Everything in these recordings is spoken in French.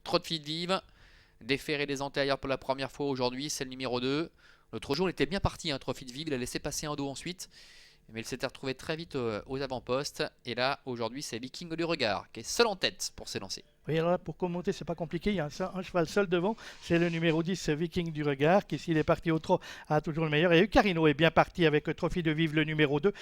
Trop de Fit Vive, déféré des antérieurs pour la première fois aujourd'hui, c'est le numéro 2. L'autre jour, il était bien parti, Trop Fit Vive, il a laissé passer un dos ensuite. Mais il s'était retrouvé très vite aux avant-postes. Et là, aujourd'hui, c'est Viking du Regard qui est seul en tête pour s'élancer. Oui, alors là, pour commenter, c'est pas compliqué. Il y a un cheval seul devant. C'est le numéro 10, Viking du Regard, qui, s'il est parti au trot, a toujours le meilleur. Et Ucarino est bien parti avec Trophy de Vive, le numéro 2.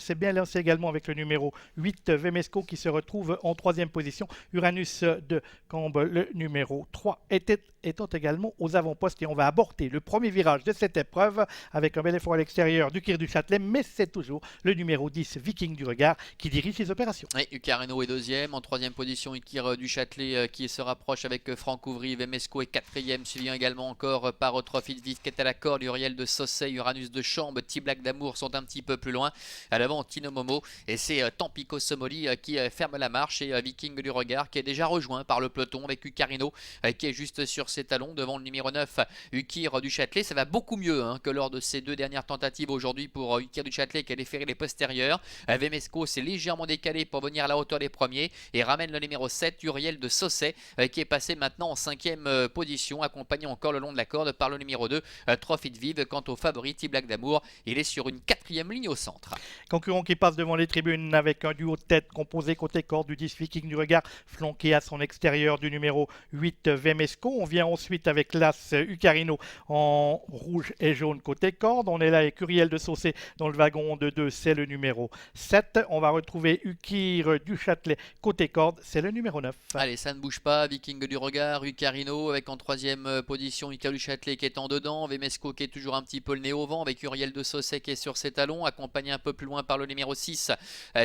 C'est bien lancé également avec le numéro 8, Vemesco, qui se retrouve en troisième position. Uranus de Cambe, le numéro 3, étant également aux avant-postes. Et on va aborder le premier virage de cette épreuve avec un bel effort à l'extérieur du Kir du Châtelet. Mais c'est toujours le numéro 10, Viking du Regard, qui dirige les opérations. Et Ucarino est deuxième. En troisième position, Ukir du Châtelet qui se rapproche avec Franck Ouvry. Vemesco est quatrième, suivi également encore par Trophy de Vive qui est à la corde. Uriel de Saussay, Uranus de Chambre, T-Black d'Amour sont un petit peu plus loin. À l'avant, Tino Momo. Et c'est Tampico Somoli qui ferme la marche. Et Viking du Regard qui est déjà rejoint par le peloton avec Ucarino qui est juste sur ses talons devant le numéro 9, Ukir du Châtelet. Ça va beaucoup mieux que lors de ces deux dernières tentatives aujourd'hui pour Ukir du Châtelet qui a déféré les postérieurs. Vemesco s'est légèrement décalé pour venir à la hauteur des premiers et ramène le numéro 7, Uriel de Saussay, qui est passé maintenant en cinquième position, accompagné encore le long de la corde par le numéro 2, Trophy de Vive. Quant au favori, T-Black d'Amour, il est sur une quatrième ligne au centre. Concurrent qui passe devant les tribunes avec un duo de tête composé côté corde du 10 Viking du Regard, flanqué à son extérieur du numéro 8 Vemesco. On vient ensuite avec l'As Ucarino en rouge et jaune côté corde. On est là avec Uriel de Saussay dans le wagon de 2, c'est le numéro 7. On va retrouver Ukir du Châtelet côté corde, c'est le numéro 9. Allez, ça ne bouge pas. Viking du Regard, Ucarino avec en troisième position Ukir du Châtelet qui est en dedans. Vemesco qui est toujours un petit peu le nez au vent avec Uriel de Saussay qui est sur ses talons, accompagné un peu plus loin par le numéro 6.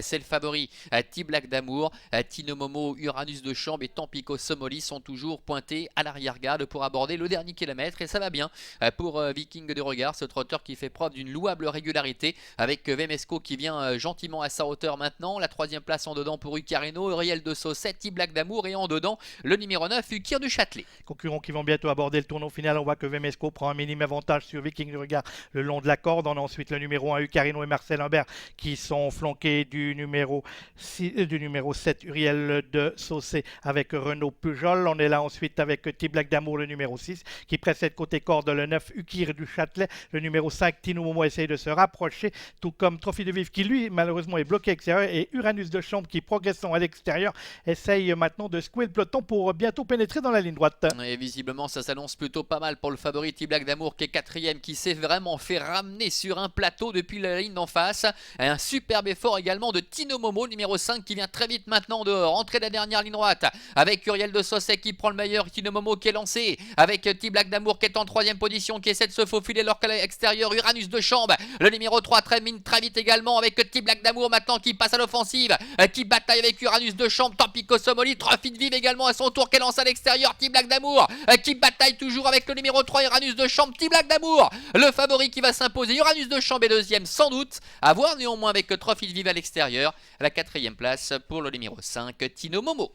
C'est le favori T-Black d'Amour. Tino Momo, Uranus de Chambre et Tampico Somoli sont toujours pointés à l'arrière-garde pour aborder le dernier kilomètre. Et ça va bien pour Viking du Regard, ce trotteur qui fait preuve d'une louable régularité avec Vemesco qui vient gentiment à sa hauteur maintenant. La troisième place en dedans pour Ucarino, Uriel de Saussay, T-Black d'Amour et en dedans le numéro 9, Ukir du Châtelet. Concurrents qui vont bientôt aborder le tournoi final. On voit que Vemesco prend un minime avantage sur Viking du Regard le long de la corde. On a ensuite le numéro 1, Ucarino et Marcel Humbert qui sont flanqués du numéro 7, Uriel de Saussay avec Renaud Pujol. On est là ensuite avec T-Black d'Amour, le numéro 6 qui précède côté corde le 9, Ukir du Châtelet. Le numéro 5, Tino Momo essaye de se rapprocher, tout comme Trophy de Vive qui lui malheureusement est bloqué à l'extérieur, et Uranus de Chambre qui progressant à l'extérieur essaye maintenant de secouer le peloton pour bientôt pénétrer dans la ligne droite. Et visiblement ça s'annonce plutôt pas mal pour le favori T-Black d'Amour qui est quatrième, qui s'est vraiment fait ramener sur un plateau depuis la ligne d'en face. Un superbe effort également de Tino Momo, numéro 5, qui vient très vite maintenant de rentrer la dernière ligne droite avec Uriel de Saussay qui prend le meilleur, Tino Momo qui est lancé avec T-Black d'Amour qui est en troisième position, qui essaie de se faufiler leur extérieur. Uranus de Chambre, le numéro 3, termine très vite également avec T-Black d'Amour maintenant qui passe à l'offensive, qui bataille avec Uranus de Chambre. Tampico Somoli, Trophy de Vive également à son tour qui lance à l'extérieur. T-Black d'Amour qui bataille toujours avec le numéro 3, Uranus de Chambre. T-Black d'Amour, le favori qui va s'imposer. Uranus de Chambre est deuxième sans doute, à voir néanmoins avec Trophy de Vive à l'extérieur. La quatrième place pour le numéro 5, Tino Momo.